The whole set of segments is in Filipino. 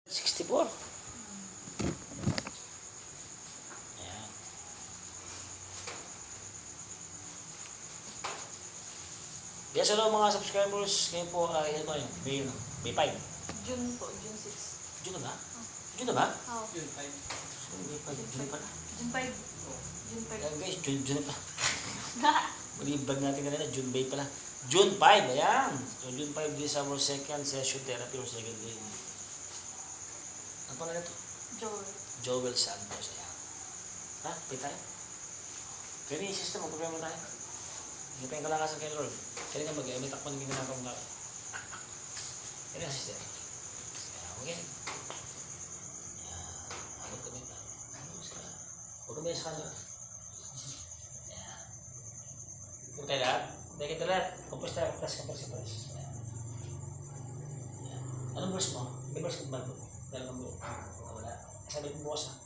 64. Ayan. Yes, hello mga subscribers. Ngayon po ay ano yun? May 5. June po, June 6. June na ba? June na ba? Oh. June 5. So, May 5. June pa na. June 5. June 5. Ayan guys, June pa. Mali yung vlog natin kanina, June 5 pala. June 5, ayan. So June 5 this our second session therapy or second day. Ano pala na ito? Joel. Joel Santos. Ayan. Ha? Pay tayo? Pero yung system, mag-problema tayo. Hindi pa yung kalakasan kay Lord. Kaya nga may takpan ng ginagawa nga. Kaya yung system. Ayan, okay. Ayan. Abot kami pa. Huwag kami sa kanila. Ayan. Huwag tayo lahat. Huwag tayo lahat. Compose tayo. Compose. Ayan. Ayan. Anong verse mo? May verse kong bago. Dahil kang buo. Wala. Sabi kong bukas ha.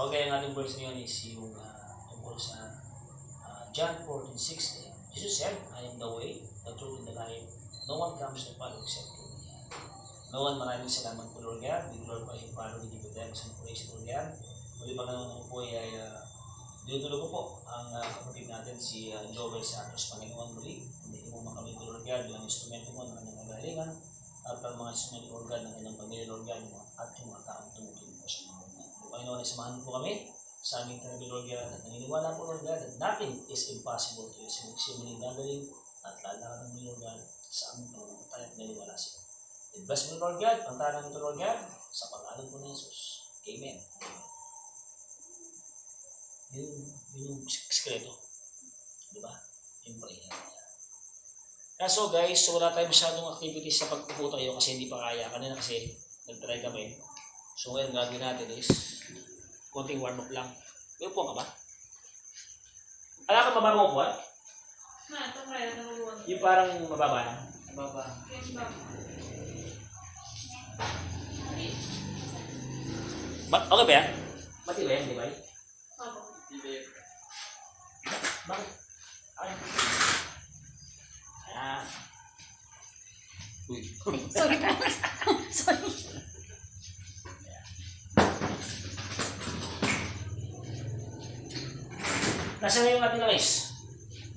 Okay, ang ating verse ngayon is yung tungkol sa John 14:16. Jesus said, I am the way, the truth, and the life. No one comes to the Father except through me. No one, maraming salamat po Lord God. We glorify you Father, we give you thanks and praise Lord God. Muli pa naman ako po ay dinutulo ko po ang kapatid natin si Joel Santos. Panginoon muli, hindi mo makamit Lord God yung instrumento mo ng kanyang magalingan at ang mga instrumento Lord God ng kanyang pamilya Lord God at yung mga taong tumutulong po sa mga mga. Panginoon, ay samahan po kami sa aming therapy Lord God at naniniwala po Lord God that nothing is impossible to you. Simuling gagaling at lalakad ng Lord God sa aming pananampalataya at naniniwala siya. I-bless mo Lord God, ang tanang ito Lord God, sa pangalan po ni Jesus. Amen. Yun yung sikreto. Di ba? Yung prayer. Kaso guys, so wala tayong masyadong activities sa pagpupo tayo kasi hindi pa kaya. Kanina kasi nag-try kami. So ngayon gagawin natin is konting warm-up lang. May upuan ka ba? Ala ka mababa mo upuan? Ito kaya naruwan. Yung parang mababa lang. Baba. Yes, ba? Okay ba yan? Mati ba yan, di ba? Opo. Bakit? Ay. Ayan. Uy. Sorry po. Sorry. Nasaan na yung ating langis?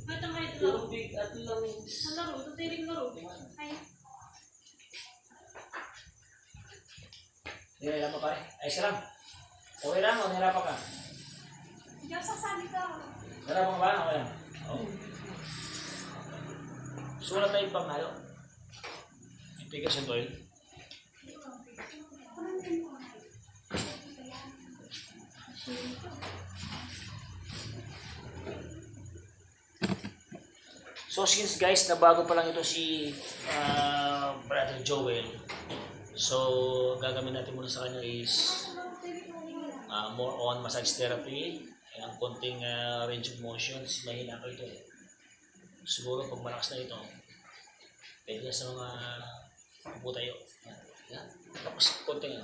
Ito nga ito laro. Tubig at langis. Ang laro, ito tiring laro. Ay. Nilala pa pare. Ayos ka lang. Okay lang o nilapa ka? Hindi ako sasabi ka. Nilapa ka ba? Okay lang. Oo. So wala tayong panghalo. Implication to oil. So since guys na bago pa lang ito si Brother Joel, so gagawin natin muna sa kanya is more on massage therapy, ang konting range of motions, mahina ko ito eh. Siguro pag malakas na ito, pwede na sa mga upo tayo. Yan. Tapos konting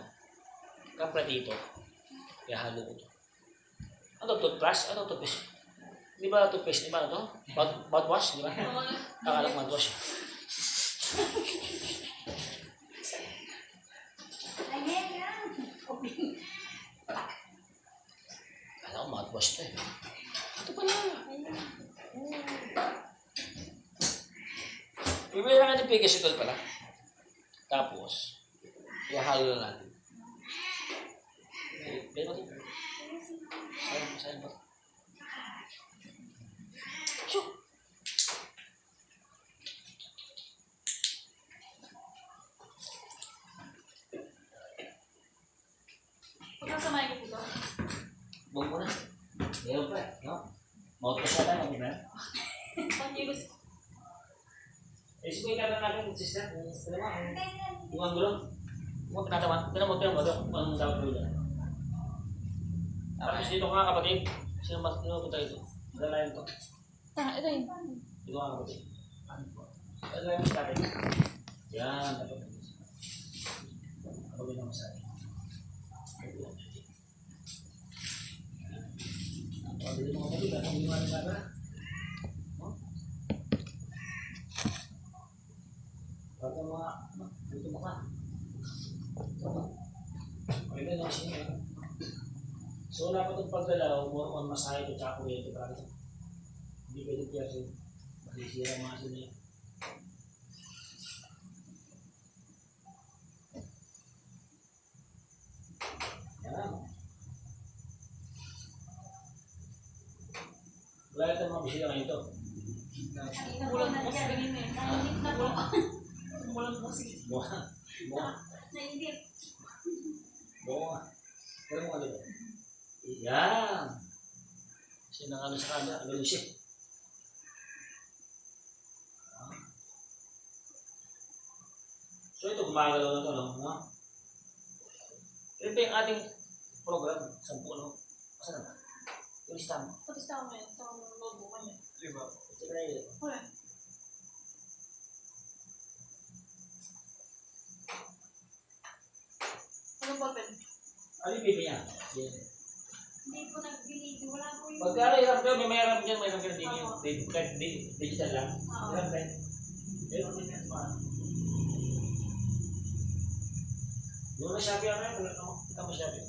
kapra dito, ihalo ko ito. Ano toothbrush? Ano toothbrush? Di ba toothpaste? Di ba ito? Mouthwash? Di ba? Akala ko mouthwash. Akala ko mouthwash ito eh. Ito pala. Bibili lang natin pigasitol pala. Tapos, ihalo lang natin. Bili mo din. Sayang pa. Pagkasamay ko po ito. Buong mo na. Meron pa eh. No? Mouthwash na tayo. Mag-iba. Pag-iwas. Sige, kaya natin sister. Yung ang gulong. Huwag pinataman. Pinamot. Ang dapat ko yun. Tapos dito ko nga kapatid. Sino punta ito? Dalayan to. Ito yun. Dito nga kapatid. Dalayan mo sa akin. Yan. Dapat ito. Ako bin ako sa akin. Ako bin mo kapatid. Ako bin mo kapatid. Pag mga dito mo ka. yung siya. So, wala pa itong pagdala, more on masahe ito, tsaka kuryente para ito. Hindi pwede piyasa yun. Masisira ang mga sila yun. Yan. Wala ito mga bisita ngayon ito. Umulan po kasi kanina eh. Umulan po kasi. Buha. Buha. Nainggit. Buha. Pero mo ano ito? Yan. Kasi nang ano sa kanya, ano siya. So ito, gumagalaw na ito, no? Ito yung ating program, 10, no? Saan na? Yung listahan mo. Tapos tama mo yan. Tama mo yung notebook mo yan. Diba? Ito na yun. Wala. Anong ballpen? Ano yung pipi niya? Yan. Hindi ko nag-delete. Wala ko yung... Pagka hirap kayo, may mayroon dyan, mayroon kayo din yung digital lang. Oo. Hirap kayo. Meron din yan. Doon na Shopee ako yun. Kita mo Shopee.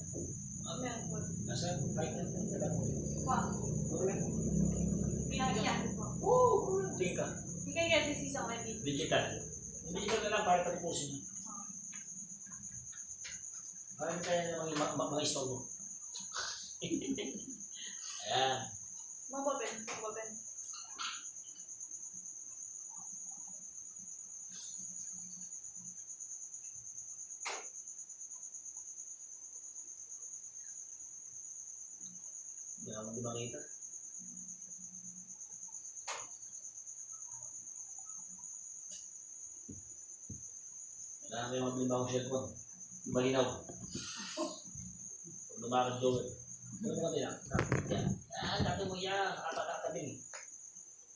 Meron po. Nasa right na ito. Pa. Okay. Pinakyan ko. Oo! Tingin ka. Hindi kayo get this isang ready. Digital. Digital na lang para pati-pusin niya. Parang kaya na mga store mo. Ayan. Mga ballpen. Mga ballpen. Hindi naman di makita. Kailangan kayo maglimbang ang cellphone. Malinaw. Pag lumakad doon. Ano mo natin yan? Yan. Yan. Dati mo yan. Nakakatabi.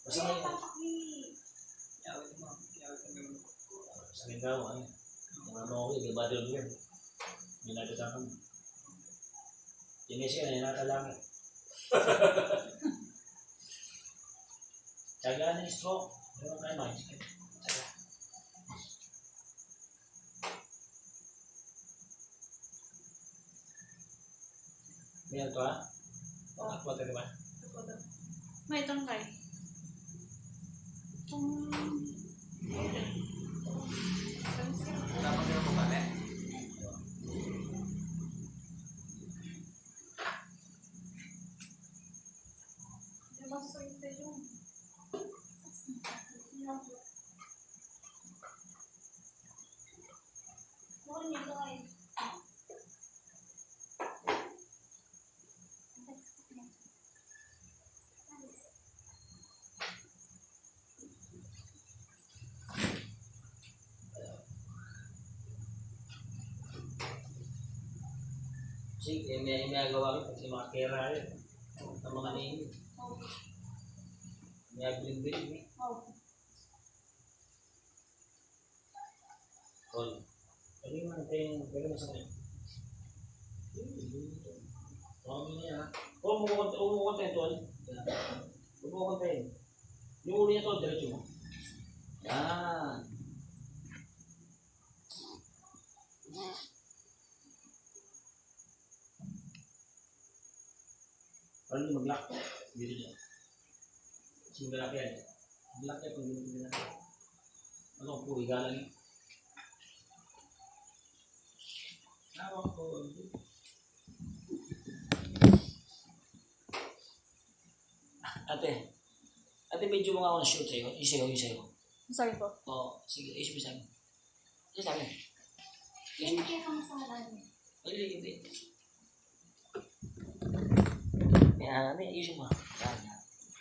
Basta may... Sa linggaw. Ano? Ano ako yun. Iba doon yun. Hindi natatakan mo. Tinis ka na. Yan nakalangit. Tsaga na yung stroke. Ano kayo makikita? Tsaga. Ganyan to ha? Ako ito diba? May tangkay. Dapat yung pagkali. Sige, may gawa ko kasi mga kera yun. Ang mga name. May biling-biling eh. Tol. Ano yung mga tayo sa kanya? Tawagin niya ha. Umuukot tayo tol. Umuukot tayo. Yung uli niya tol, diretso mo. Yan. Paano yung mag-lock? Dito niya. Sige malaki yan. Mag-lock yan kung hindi mo pinag ano ang puri galang yun? Tawag ko. Ate, medyo mo nga ako na-shoot sa'yo. Yung sa'yo. Sorry po. Oo, sige. Ayos mo sa'yo. Ayos sa'yo. Hindi kaya kang masalan. Hindi. Yan, ayusin mo. Yan.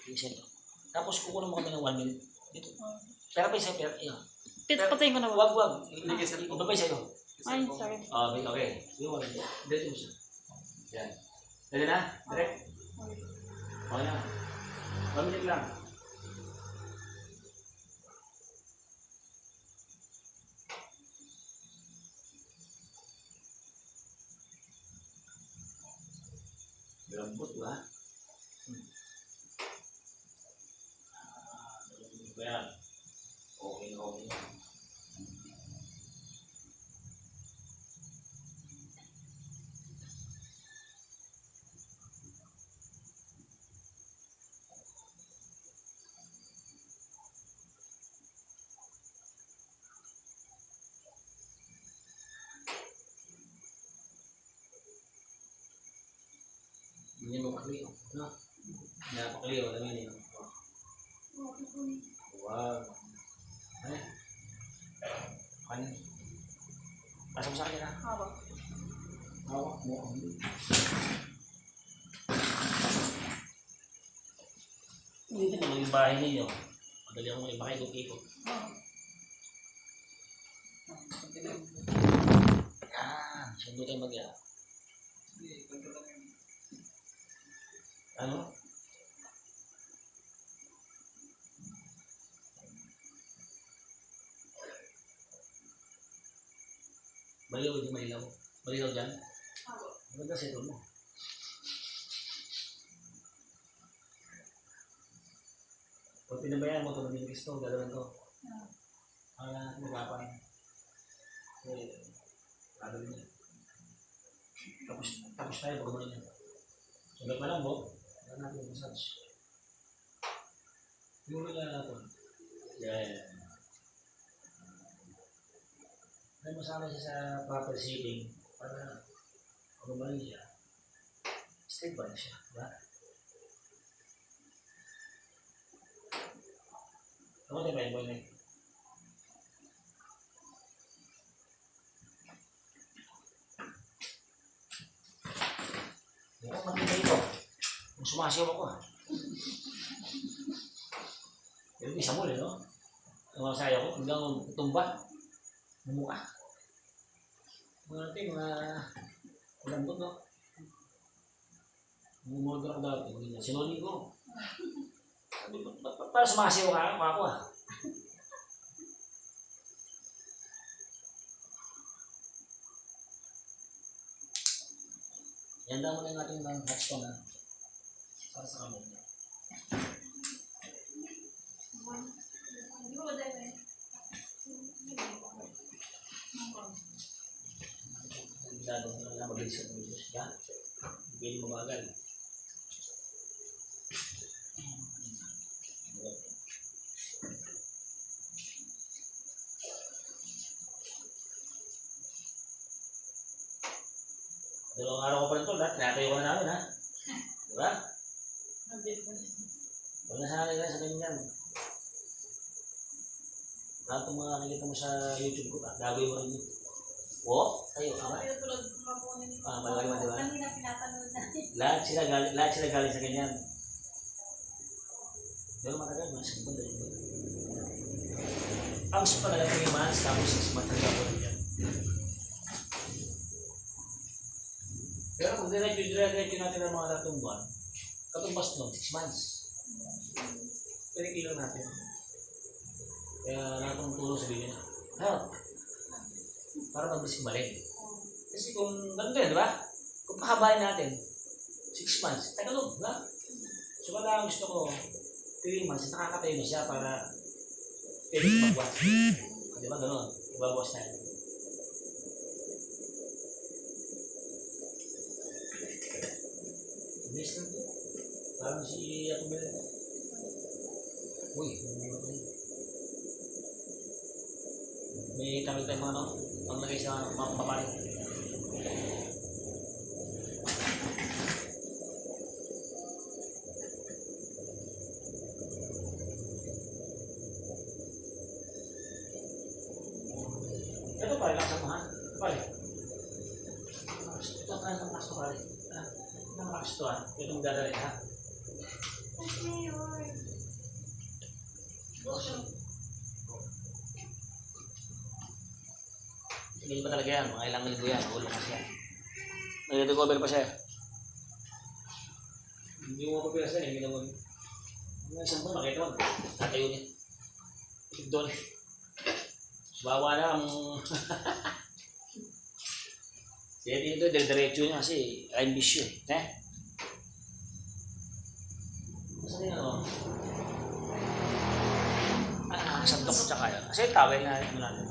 Ayusin to. Tapos kukunan mo kami ng 1 minute. Dito. Pero pa isa, yan. Patayin ko na ba? Wag. Iba pa sa'yo. Ay, sorry. Okay. Yung 1 minute. Dito mo siya. Yan. Dali na? Direct? Okay na. 1 minute lang. Lambot ba? Yan. Okay na. Hindi mo pakliw. No? Napakliw. Alam mo yun. Wow. Ano? Ano? Pasok sa akin ha? Hawak. Hawak mo. Dito naman yung bahay ninyo. Madali akong yung bahay ikot-ikot. Yan. Sundo tayo mag-ya. Ano? Baliw, hindi malilaw. Malilaw dyan. Hawak. Maganda sa ito mo. Pag pinabayaan mo ito, nabibigis ito, gagawin ito. Magapan. Gagawin niya. Tapos tayo, pagkamunin niya. Sagot na lang, Bo. Wala natin yung massage. Yung wala natin. Yan. Ay masama siya sa proper seating para gumaling siya. Straight ba siya? Diba? Ako tayo ba yung boy na yun? Ako matindi ito. Kung sumasiyaw ako Pero isa mo no? Ang mga sayo ko, hanggang tumba. Mumukha. Mga natin, mga lambot, no? Mumulgar ako dati. Sinuli ko. Para sumasiyaw ka ako Yan daw mo na yung ating hotstone na para sa kamay niya. Dado mo na mabilis at mabilis ka. Hindi mo magal. Dalawang araw ko pa rin ito, tinatayo ko na namin ha. Diba? Wala nasanay na sa ganyan. Lahat ng mga nakikita mo sa YouTube ko, gagawin mo rin yun. Oo, tayo, tama? Malaki man, diba? Kanina pinapanood natin. Lahat sila galing sa ganyan. Pero matagal, mas kung pala yun. Ang gusto talaga 3 months, tapos 6 months ang gagawin yan. Pero kung diretso natin ang mga 3 buwan, katumbas nun, 6 months. Pinigil lang natin. Kaya natong tulong sabihin niya, help! Para mabilis balik. Kasi kung ganito yun, di ba? Kung pahabain natin, 6 months, tagalog, di ba? So kaya gusto ko, 3 months, nakakatayo na siya para pwede magbuhat. Di ba gano'n? Ibabawas tayo. Bilis lang ito. Parang si Ato Belen. Uy, may tamil tayo mga ano, panglagay sa mga papari. Ito pare, laksa mo ha? Pare. Ito pare, laksa pare. Nakakaks ito ha. Ito mong dadali ha. Hindi pa talaga yan. Mga ilang linggo yan. Mahulong kasi yan. Nag-recover pa siya. Hindi mo mapapira siya. Hindi naman. Mga isang po, makita mo. Tatayo niya. Ikip doon. Bawa na ang... Kaya dito, diretso niya kasi ambisyo eh. Kasi ano? Sandok tsaka yan. Kasi tawel na ano natin.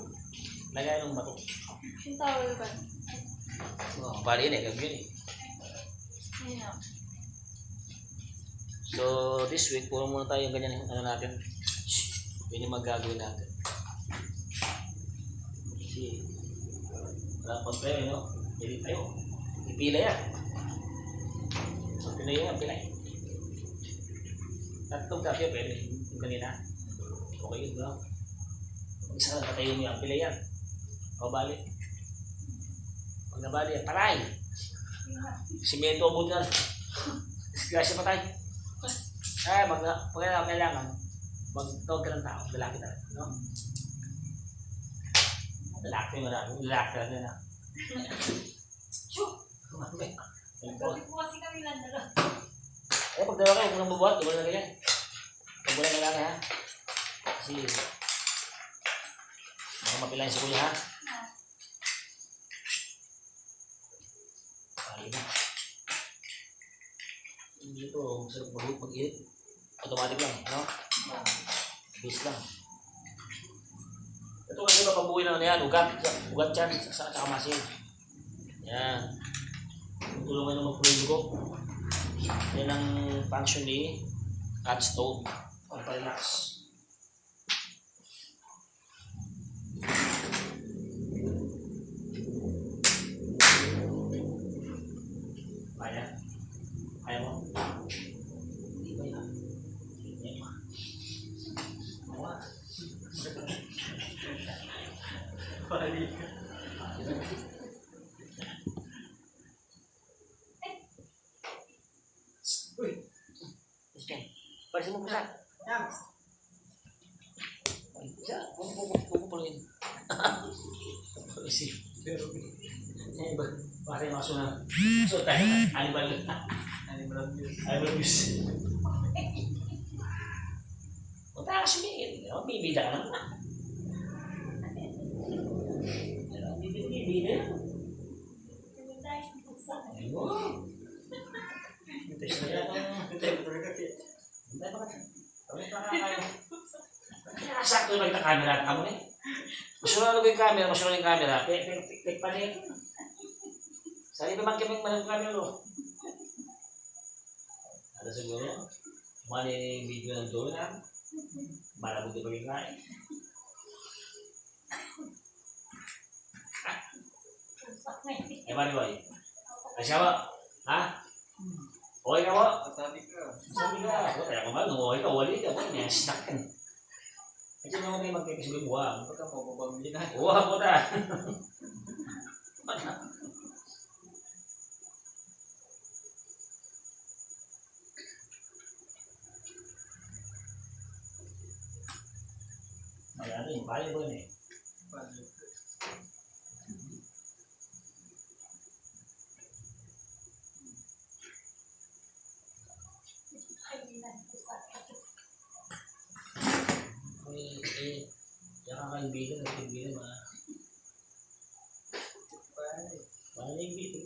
Lagay ng bato. Yung towel ba? Oo, bali yun eh. Gagawin yun eh. Ayun na. So, this week, puro muna tayo yung ganyan ano natin. Yun yung magagawin natin. Kasi, wala pa tayo, no? Hindi tayo. Ipila yan. Pilay yun, pilay. Tatlong kapyo, pwede. Yung kanina. Okay yun, no? Kung isa ka lang patayin mo yan, pilay yan. O, bali. Pag nabali yan, paray! Simento mo dyan. Disgrasya pa tayo. Ay, kailangan, mag-tawag ka ng tao, lalaki talaga, no? Lalaki talaga na. Sabi po kasi kami lang dalawa. Eh, pag dalawa kayo, kung nang bubuhat, wala na ganyan. Pag wala na lang, ha? Kasi, baka mapilayan si kuya, ha? Kali na. Dito, masarap mag-init. Automatic lang, ano? Base lang. Ito kasi mapabuhay na yan, ugat yan, sa masin. Yan. Tulungan nyo mag-flow yung dugo. Yan ang function ni hot stove. Pag-relax. Kaya? Kaya mo? Hindi ba yan? Hindi ba? Awa. Pali. Uy! Isyan. Palisin mo po sa. Yan. Ay, siya. Huwag mo puluin. Palisin. Pero, eh, bakit yung maso na? So, tayo na. Animal abuse. Punta ka sumingin. Bibida ka naman. Bibida yan. Ayun. Hintay siya yan. Hintay pa ka. Kaya sakto yung magta-camera at kamo eh. Masunod yung camera. Pek pa rin. Sali pa man kami manang camera lo. Ada siguro. Mali video ng doon na. Malabog yung pagkikain. Eh, mali boy. Kasya mo? Ha? Okay ka mo? Sabi ka. Sabi ka. Kaya kung ano, okay ka, wali ka. May snack ka. Kasi naman kayo magpipisibi mo, huwag. Huwag ka mababangli na. Huwag mo ta. Ano yung paling ko yun eh. Yan ang kaibigan,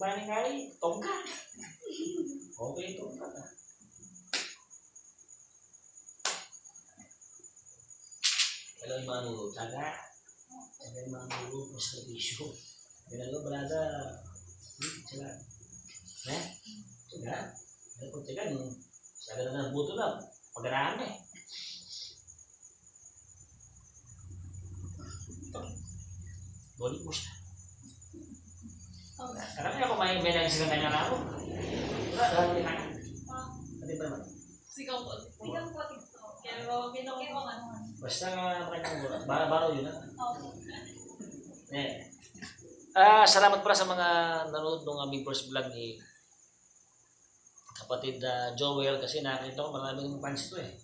Paano kali? Tongkat. Okay, tongkat ah. Kalau yung mga nuro, tsaga yung mga nuro, mas servisyo. Kaya berada, tsaga. Tsaga. Kaya kung tsaga, tsaga na buto na, pag-arahan eh. Balik mo siya. Karena ako may beda sa kanya na ako. Wala, lahat din ako. Pati ba naman? Sigaw po. Pero ginawa ko ano. Basta makanya baro yun ha. Eh. Salamat pala sa mga nanonood ng aming first vlog ni kapatid Joel kasi nakita ko maraming fans to eh.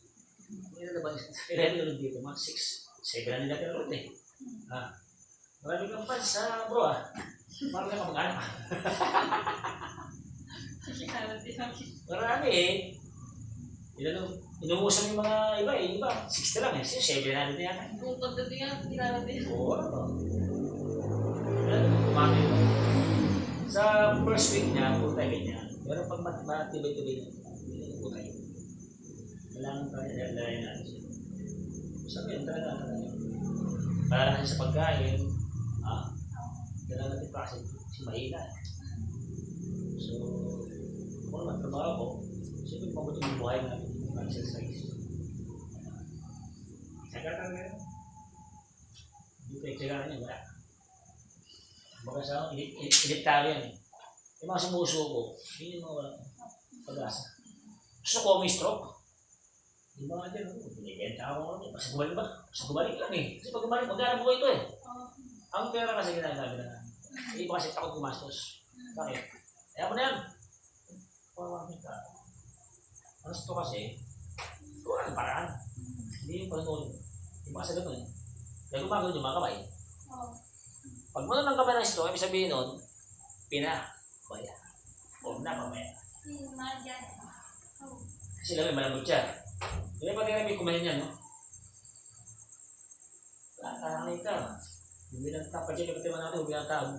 Ilan na ba? Ilan nanonood dito? Mga 6. 7 na nila pinanood eh. Maraming kang fans sa bro ah. Parang ka mag-anak. Marami eh. Inuusap yung mga iba eh. Iba, 60 lang eh. 7 na rin yan. Kung pagdating yan, kilala din. Oo. Kumami mo. Sa first week niya, putay niya. Pero pag matibay-tibay niya, putay. Kailangan tayo dahil natin siya. Sabi yun talaga. Para sa pagkain, dala natin pa kasi si mahina. So, kung naman trabaho ko, siyempre mabuti yung buhay natin yung exercise. Tsaga talaga yun. Hindi tayo tsagaan niya, wala. Baka sa inip talo yan eh. Yung mga sumuso ko, hindi yung mga wala. Pag-asa. Gusto ko may stroke. Yung mga dyan, binibenta ako ano, basta gumalik ba? Basta gumalik lang eh. Kasi pag gumalik, magkano po ito eh. Ang pera kasi ginagabi na namin. Iba kasi takot gumastos. Bakit? Kaya mo na yan. Pawawin ka. Ang gusto kasi, wala ang paraan. Hindi yung panunod. Iba kasi gano'n eh. Kaya gumagawin yung mga kamay. Pag mo ng kamay ng stroke, ibig sabihin nun, pinabaya. O napabaya. Kasi lang may malambot siya. Hindi pa rin may kumain niya, no? Kakanay ka. Yung binanta pa dyan, kapatid natin, yung binanta.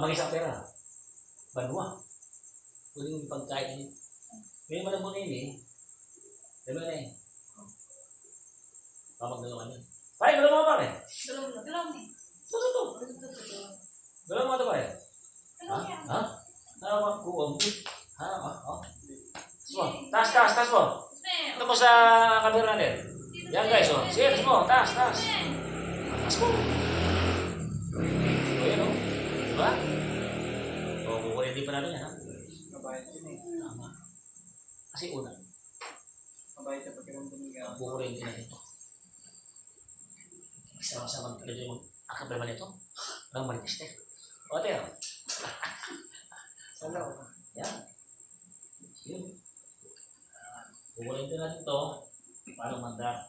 Mag-isang pera. Banwa. Pwede yung pagkain niya. May malambot na yun eh. Diba na eh? Papagdalawan yun. Pare, galaw mga pare. Galaw eh. Ito. Galaw mga ito pare. Ha? Ano ba? Ha? Taas mo. Ito mo sa camera natin. Yan guys, oh. Sige, taas mo. Taas. Taas mo. O yan, oh. Diba? O, kukunin din pa natin yan, ha? Mabait yun eh. Tama. Kasi una, Mabait na pagkiramdam niya. kukunin din natin ito. Sama-sama talaga yung akabrema nito. Walang marites na. O, ate, oh. Salaw. Yan. Yun. Kukunin din natin ito para manda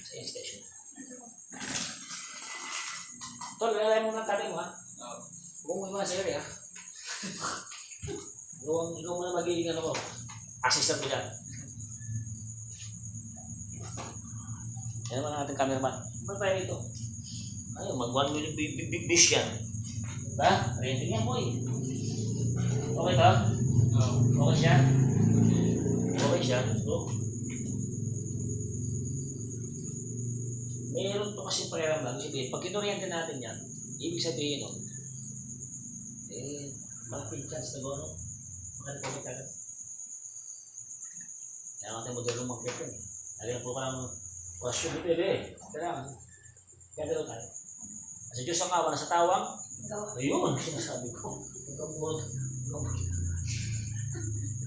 sa station. Tol, lalay mo ng tabi mo, ha? Huwag mo yung mga siri, ha? Ikaw muna magiging ano ko. Assistant ko dyan. Yan naman ang ating cameraman. Ba't tayo ito? Ayun, mag-1 million bish yan. Diba? Renting yan, boy. Okay to? Okay siya? Okay siya? So, mayroon to kasi pakiramdam. Sabihin, pag kinuryente natin yan, ibig sabihin nun, malaking chance na gano'n. Makalit agad. Kaya natin modelo mag-get yun. Lagyan po ka ng question dito eh. Kailangan. Kaya gano'n tayo. Kasi Diyos ang awa, nasa tawang. Ayun, sinasabi ko.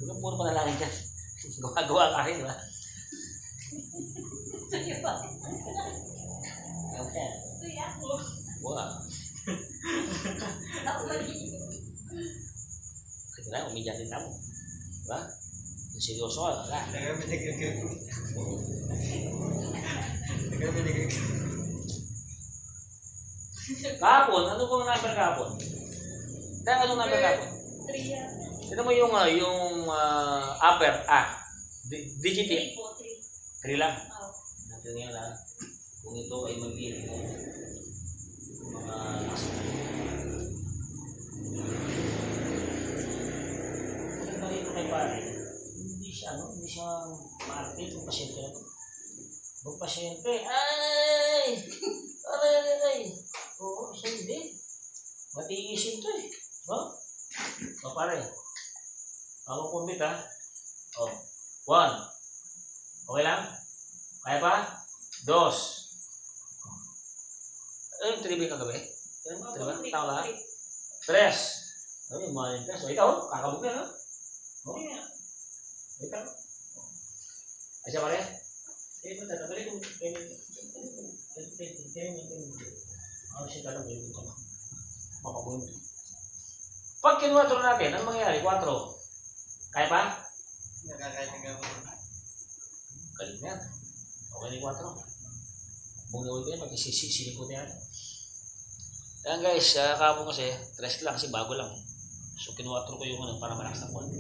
Huwag puro panalangin dyan. Gawa ka rin, di ba? Okay. Wala. Kasi na, umidyan din tamo. Diba? Seryoso ka, wala. Kahapon, ano bang number kahapon? Dahil anong number kahapon? 3 yan. Tignan mo yung upper, digit 3 lang. Natin nga lang, kung ito ay mag-iin mo, mga maganda rito kay pare, hindi siya maarte yung pasyente na ito. Huwag pasyente, ay! Oo, siya hindi. Matiisin ito eh. No? O pare, ako kumbit ha. O, 1. Okay lang? Kaya pa? 2. Ano yung 3 ba kagabi? 3 ba? Tama ba? 3. Ano yung mga yung 3? So ikaw, kakabog na, no? O? Ikaw? Ay siya pare? Eh, matatapali kung ano siya talaga yung ito? Mapagulong. Pag kinuwatro natin, ano mangyayari? 4. Kaya pa? Nakakait ang gawin. Galing na yan. Okay na yung 4. Bungawin ko yan, mag-sisiling ko na yan. Ayan guys, kahapon kasi, 3 lang kasi bago lang. So kinuwatro ko yung ano para malakas ng konti.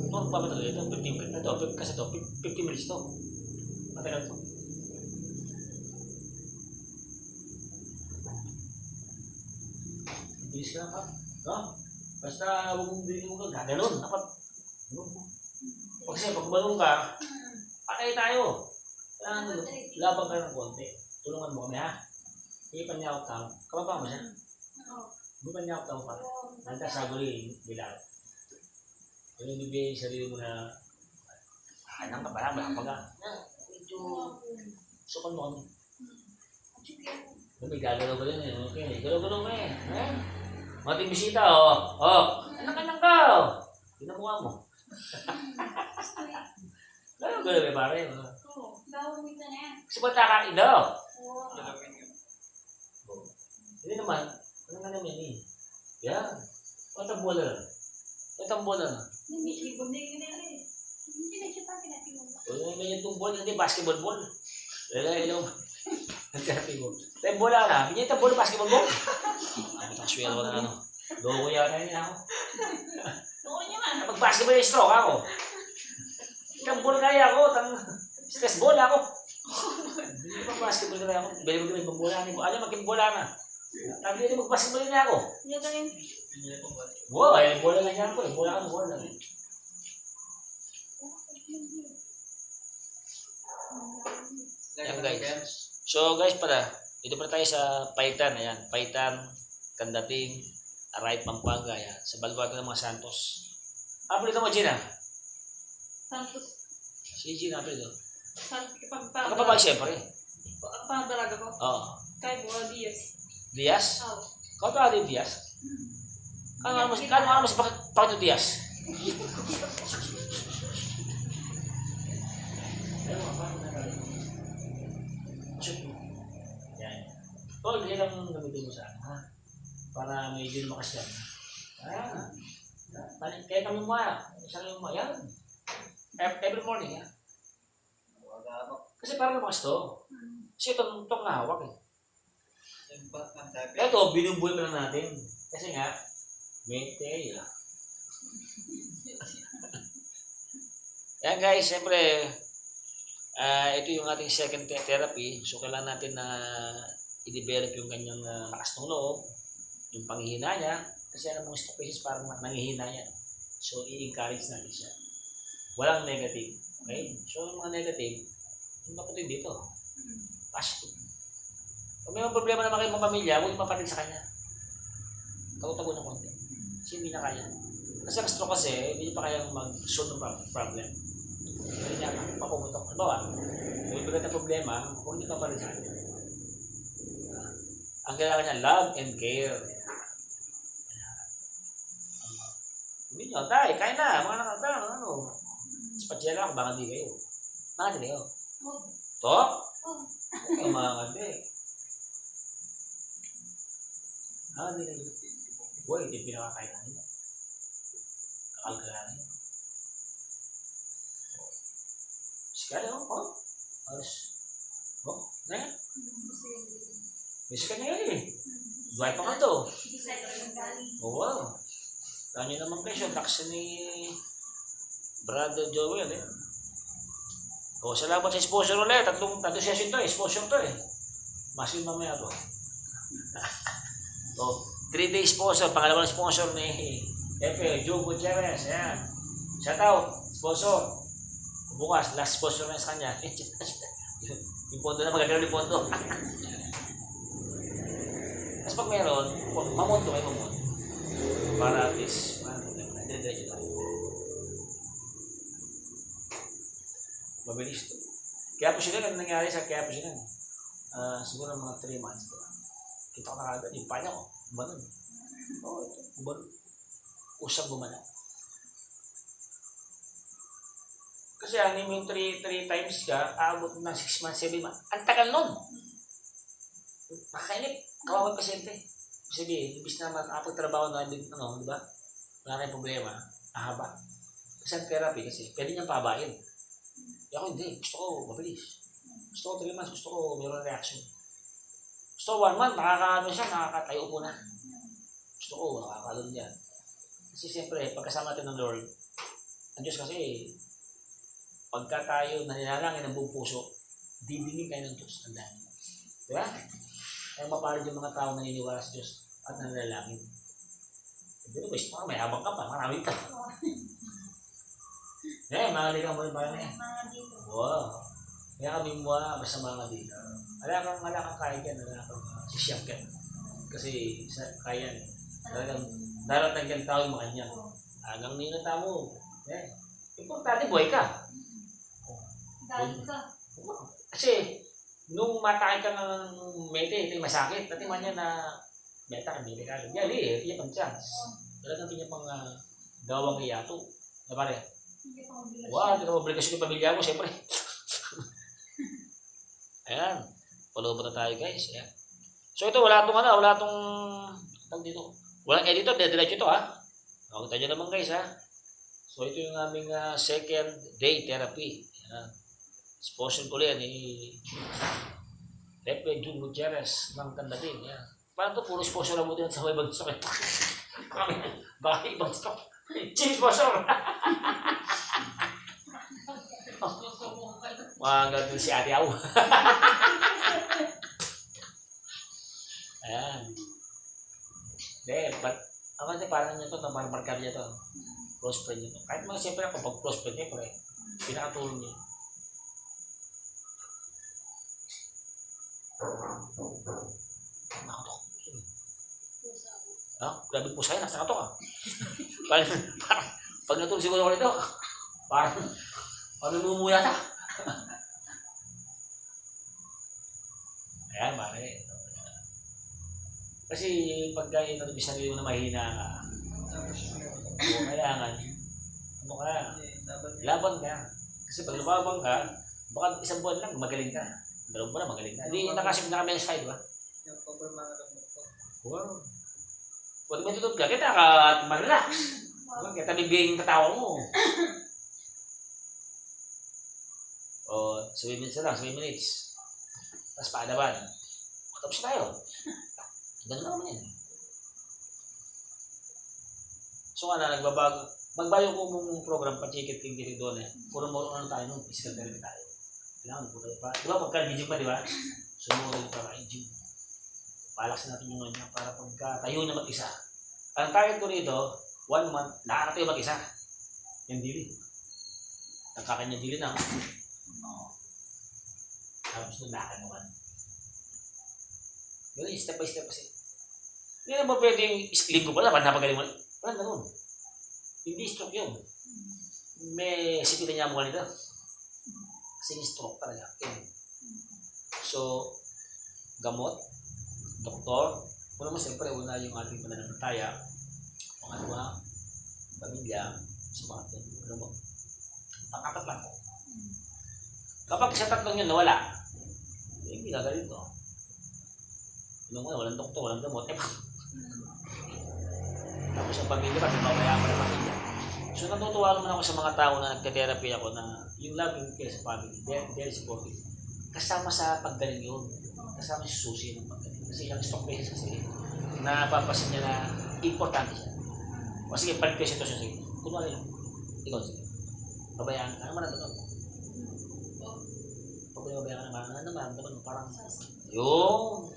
Ito, pa talaga ito? 15 minutes ito. Kasi ito, 50 minutes ito. Matagal ito. Bilis ka lang pa. No? Basta huwag mong bilhin mo ka. Gano'n. Dapat. Kasi pag balong ka, patay tayo. Kailangan labang ka ng konti. Tulungan mo kami ha. Hindi pa niya ako tao. Kababa mo siya. Hindi pa niya ako tao pa. Nanta sa guli, bilang. Yung bibigay yung sarili mo na anong ka pala, malapag ka. Medyo sukan mo kami. Sabi, gagalaw ka din eh. Okay, galaw-galaw mo eh. Mating bisita, oh. Oh, anak-anak ka, oh. Pinamuha mo. Galaw-galaw eh, pare. Kasi ba't nakakain daw? Dalawin yun. Hindi naman. Ano nga naman eh. Yan. Patang bola lang. Patang bola lang. Ano ganyan itong ball? Hindi, basketball ball. Hello. Nagkatibo. Tayo bola na. Binyan itong bola, basketball ball. Ano, taswero na ano. Loko yata niya ako. Kapag basketball yung stroke ako. Itong bola kaya ako. Stress ball ako. Hindi pa basketball kaya ako. Bili mo ibang bola. Alam, magkimbola na. Tabi na mag-basketball niya ako. Hindi na pong balik. Wow, ay bola lang yan ko. Bola ka, bola. Ayan, guys. So guys pala, dito pala tayo sa Paitan. Ayan, Paitan, Candating, Aray, Pampanga. Ayan, sa Baluarte ng mga Santos. Dito mo, Gina. Si Gina, dito. Pagkapabag siyempre. Pangdalaga ko. Oo. Kay Buwa Diaz. Diaz? Oo. Kau tahu ada Diaz? Kan masih pakai Diaz. Yan. Tol, yan ang gamitin mo sa akin, ha? Para may din makas yan. Kaya kami mo, isang yung yan. Every morning, ha? Wala ako. Kasi parang lumakas to. Kasi itong nahawak, eh. Nagbat ng sabi. Ito, binubuhay pa lang natin. Kasi nga, may tayo. Yan guys, siyempre, ito yung ating second therapy. So, kailangan natin na i-develop yung kanyang lakas ng loob, yung panghihina niya. Kasi ang mga stock patients parang nanghihina niya. So, i-encourage natin siya. Walang negative. Okay? So, yung mga negative, yung kapatid dito. Positive. Kung may mga problema naman kayo mga pamilya, huwag yung mapatig sa kanya. Tago-tago ng konti. Kasi hindi na kaya. Kasi ang stroke kasi, hindi niya pa kayang mag-solve ng problem. Hindi niya papuputok. Halimbawa, may bigat na problema, huwag niyo papatig sa kanya. Ang kailangan niya, love and care. Hindi niyo, tay, kain na, mga nakatang, ano. Sa patsela ako, baka di kayo. Baka di kayo. To? Okay, mga kante. Hindi kayo. Boy, hindi pinakakain namin. Kakalgalan yun. Sikali, oh. Alas. Oh, na yan. Basic na yan eh. Buhay pa nga to. Oh, wow. Kanya naman presyo. Tax ni Brother Joel eh. Oh, salamat sa sponsor ulit. Tatlong session to eh. Sponsor to eh. Masin mamaya to. Oh, 3 days sponsor. Pangalawang sponsor ni Epe, Joe Gutierrez. Ayan. Shout out. Sponsor. Bukas, last sponsor na sa kanya. Yung pondo na magagawin yung pondo. Tapos pag meron, mamonto kayo mamonto. Para at least, dire-diretso tayo. Mabilis to. Kaya po sila, ano nangyari sa kaya po sila? Siguro mga 3 months ko. Kita ko na kagad, yung panya ko, gumanon. Oo, ito, gumanon. Usang gumanon. Kasi ano yung 3 times ka, aabot ng 6 months, 7 months. Ang tagal nun. Nakainip, kawawang pasyente. Sige, ibis na makapagtrabaho na din, ano, di ba? Wala kayong problema, ahaba. Kasi ang therapy kasi, pwede niyang pabayin. Ako hindi, gusto ko mabilis. Gusto ko 3 months, gusto ko mayroon reaction. Gusto ko 1 month, nakakatayo po na. Gusto ko, nakakalun yan. Kasi siyempre, pagkasama natin ng Lord, ang Diyos kasi, pagka tayo nananalangin ng buong puso, didingin kayo ng Diyos. Tandaan niyo. Diba? Kaya mapalad yung mga tao naniniwala sa Diyos at nananalangin. Pero guys, may habang ka pa, marami ka. Mga ligang mo yung bayan eh. Wow. Kaya kami mga basta mga dito. Wala kang kaya yan, wala kang sisiyang yan. Kasi kaya yan. Talagang darating kang tao yung makanya. Hanggang ninata mo. Importante buhay ka. Kasi nung matake ka ng mete, ito yung masakit. Pati man yan na beta, mete ka. Yan iya pang chance. Talagang pinya pang gawang iyato. Na pare, Hindi ko mabigas. wow, hindi ka obligasyon yung pamilya mo, siyempre. Ayan, follow na tayo guys. Ayan. So ito, wala tong, tawag dito. Walang editor, diretso ito ha. Nakita nyo naman guys ha. So ito yung aming second day therapy. Ayan. Sponsor ko yan Pepe Jun Gutierrez ng Kandating. Ayan. Parang ito, puro sponsor na mo din sa ibang stock. Baka ibang stock. Chief sponsor. Mga ganun si Ate Au. Ayan. But, ako kasi parang nyo ito, namarmarkar niya ito. Close friend niya ito. Kahit mga siyempre ako, pag close friend niya, pero pinakatulong niya. Nakatok. Ha? Grabe po sa'yo, nakatok ah. Parang, pag natulog siguro ako nito, parang namumuya na. Ayan, mare. Kasi pagka inatubis sarili mo na mahina ka, kailangan, ano ka, laban ka. Kasi pag lumabang ka, baka isang buwan lang, magaling ka. Dalawang buwan na, magaling ka. Hindi nakasip na kami sa side, ba? Yung problema na gamot ko. Wow. Pwede mo tutulog ka, kita ka mag-relax. Kita bibigyan yung katawa mo. O, 7 minutes na lang, 7 minutes. Tapos paadaban. Tapos tayo. Ganun naman yan. So nagbabago. Magbayo ko mong program pa check it king dito doon eh. Puro mo ano tayo nung physical therapy tayo. Kailangan po tayo pa. Di ba pagka video pa di ba? Sumunod para kay gym. Palaksin natin yung ano para pagka tayo na mag-isa. Ang target ko rito, 1 month, lahat tayo mag-isa. Yung dili. Nagkakanya dili na. Oo. Tapos doon lahat naman. Ganun, step by step kasi. Hindi na ba pwedeng linggo pala, napagaling mo? Parang ganun. Hindi stroke yun. May sipitan niya mo kanina. Kasi stroke talaga. Okay. So, gamot, doktor, una mo siyempre, una yung ating pananampalataya, pangalawa, pamilya, sa mga ating, ano mo, pang-apat lang po. Kapag sa tatlong yun nawala, hindi gagaling to. Nung walang doktor, walang gamot, tapos ang pamilya, pati mamayama na pamilya. So natutuwa naman ako sa mga tao na nagte-therapy ako na yung loving care sa family, very supportive. Kasama sa paggaling yun. Kasama sa susi ng paggaling. Kasi yung stock basis kasi, napapasin niya na importante siya. O sige, palit ko yung sitwasyon, sige. Kunwari lang. Ikaw, sige. Pabayaan ka naman, ano pag pabayaan ka naman mo, parang, yung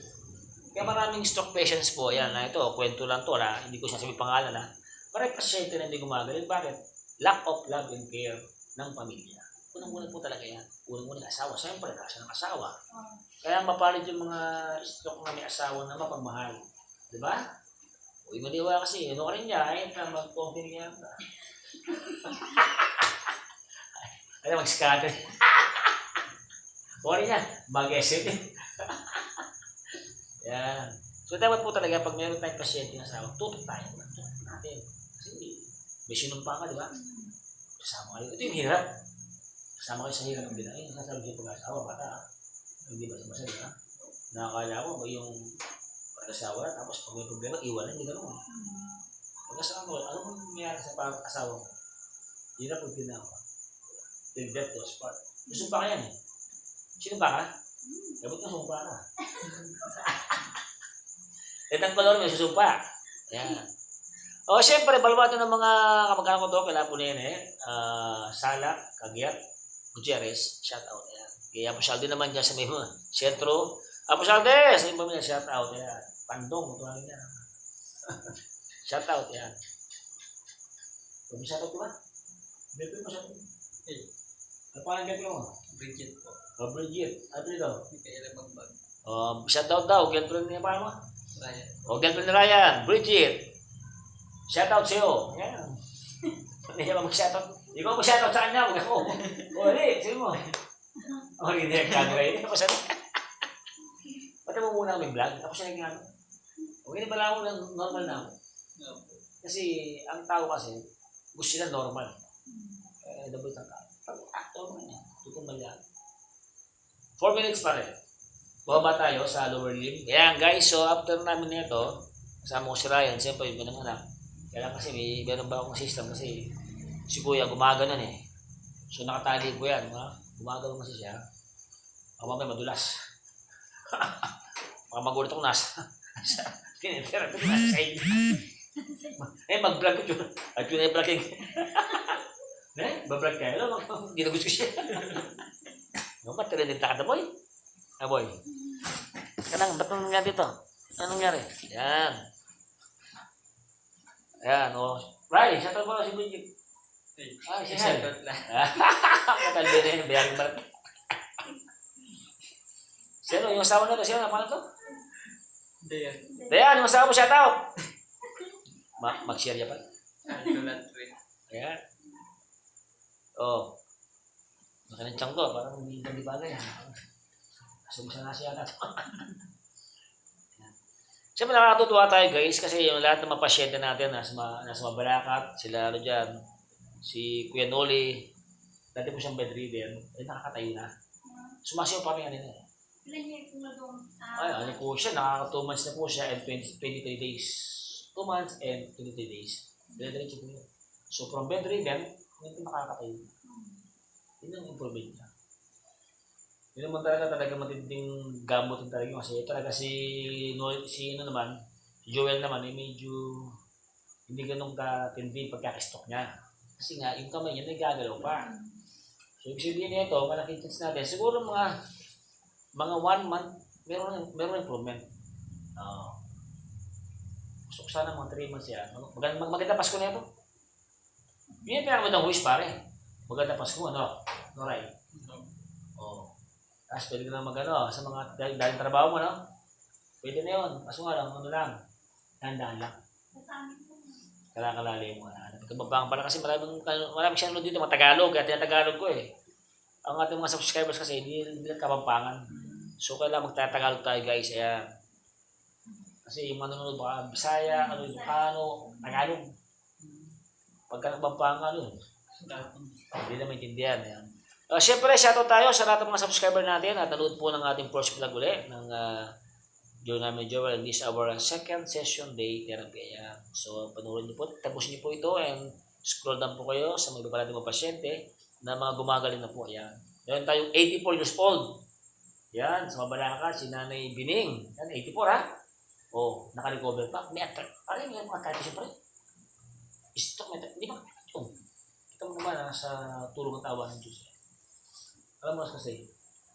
kaya maraming stroke patients po, yan na ito, kwento lang to, na hindi ko sasabihin pangalan na, parang pasyente na hindi gumagaling. Bakit? Lack of love and care ng pamilya. Unang-una po talaga yan. Unang-una yung asawa. Siyempre, nasa ng asawa. Kaya mapalid yung mga stroke na may asawa na mapagmahal. Di ba? Uy, maliwa kasi, ano ka rin niya, ay, mag-company niya. Ano, mag-scatter. O rin niya, mag-SM. Yan. So dapat po talaga pag meron tayong pasyente na asawa, tutok tayo. Tutok natin. Kasi may sinumpa ka, di ba? Kasama kayo. Ito yung hirap. Kasama kayo sa hirap ng binahin. Sasabi siya pag-asawa, bata. Hindi ba sa di ba? Nakakala ko, yung pag-asawa, tapos pag may problema, iwanan, hindi gano'n. Pag-asawa mo, ano mong nangyayari sa pag-asawa mo? Hirap pag ginawa. Till death do us part. Sumpa ka yan eh. Sinumpa ka? Dapat na sumpa ka. Itang kolor may susumpa. Yan. O, siyempre, balwato ng mga kamag-anak ko to, kailangan po na yan eh. Sala, Kagyat, Gutierrez, shout out. Yan. Kaya Apo Salde naman dyan sa may mga sentro. Apo Salde, sa iba mga shout out. Yan. Pandong, ito lang yan. Shout out, yan. Kung shout out ba? Beto mo shout out. Ano pa ang beto mo? Bridget po. Bridget. Ano ito? Mikaela Magbag. Shout out daw, girlfriend niya pa mo? Ryan. O, girlfriend ni Ryan, Bridget. Shout out sa'yo. Yan. Hindi niya mag-shout out. Ikaw mag-shout out sa kanya, huwag ako. O, hindi, sige mo. O, hindi, camera, hindi ako sabi. Pati mo muna kami vlog. Ako siya naging ano. Okay na pala ako ng normal na ako. Kasi ang tao kasi, gusto nila normal. Dabot ang tao. Pag actor mo niya, tutumal yan. 4 minutes pa rin. Baba tayo sa lower limb. Ayan guys, so after namin nito, kasama ko si Ryan, siyempre yun naman anak. Kaya kasi meron ba akong system kasi si Kuya gumaganon eh. So nakatali ko yan, gumaganon kasi siya. Ako mamaya madulas. Baka magulat ako nasa. Tinitira ko nasa side. Mag-vlog ko yun. At yun ay vlogging. Bablog kayo. Alam, ginagus ko siya. Ba't trinit na ka boy? Boy. Kanang, ba't nangyari dito? Anong nangyari? Yan. Ayan, o. Ray, sa trabaho si Bridget. Si Hal. Katalbi na yun, bayaring balat. Sino, yung asawa na to? Sino, napala to? Dayan, yung asawa mo siya tao. Mag-share niya pa. Ayan. Oh. Nakanitsang ko, parang hindi bagay. Sumusa na siya natin. Siyempre nakakatutuwa tayo guys kasi yung lahat ng mga pasyente natin nasa Mabalacat, sila ano dyan, si Kuya Noli, dati po siyang bedridden, nakakatayo na. Sumasyo pa rin kanina. Ilan niya kung na doon? Ano po siya, nakaka 2 months na po siya and 23 days. 2 months and 23 days. Diretso po yun. So from bedridden, hindi nakakatayo. Yun ang improvement niya. Yun naman talaga matinding gamot yung talaga kasi talaga si Joel naman medyo hindi ganun katindi pagkakistok niya. Kasi nga, yung kamay niya nagagalaw pa. So, ibig sabihin nito, malaking chance natin. Siguro mga 1 month, meron improvement. Gusto ko sana mga 3 months yan. Maganda Pasko na ito. Yun yung pinakamagandang wish pare. Maganda Pasko, ano? Alright. Tapos pwede ka na sa mga daling trabaho mo, no? Pwede na yun. Kaso nga lang, dahan-dahan lang. Kalakalali mo na. Kababang pala kasi maraming siya nanood dito, mga Tagalog, kaya tinatagalog ko eh. Ang ating mga subscribers kasi, hindi lang kabampangan. So, kailangan magtatagalog tayo guys, ayan. Kasi yung manonood baka Bisaya, Ilocano, Tagalog. Pagka nagbampangan yun, hindi na maintindihan. Ayan. Siyempre, shoutout tayo sa lahat ng mga subscriber natin at nanood po ng ating first vlog ulit ng Joe namin Joel. This is our second session day therapy. Ayan. So, panoorin niyo po. Tapusin niyo po ito and scroll down po kayo sa mga iba natin mga pasyente na mga gumagaling na po. Ayan. Meron tayong 84 years old. Ayan. Sa Mabalacat, si Nanay Bining. Ayan, 84 ha. Oh, naka-recover pa. May parang may mga kati siya pa rin. Istok may hindi ba? Kita mo naman sa tulong ng tawa ng Diyos. Alam mo kasi,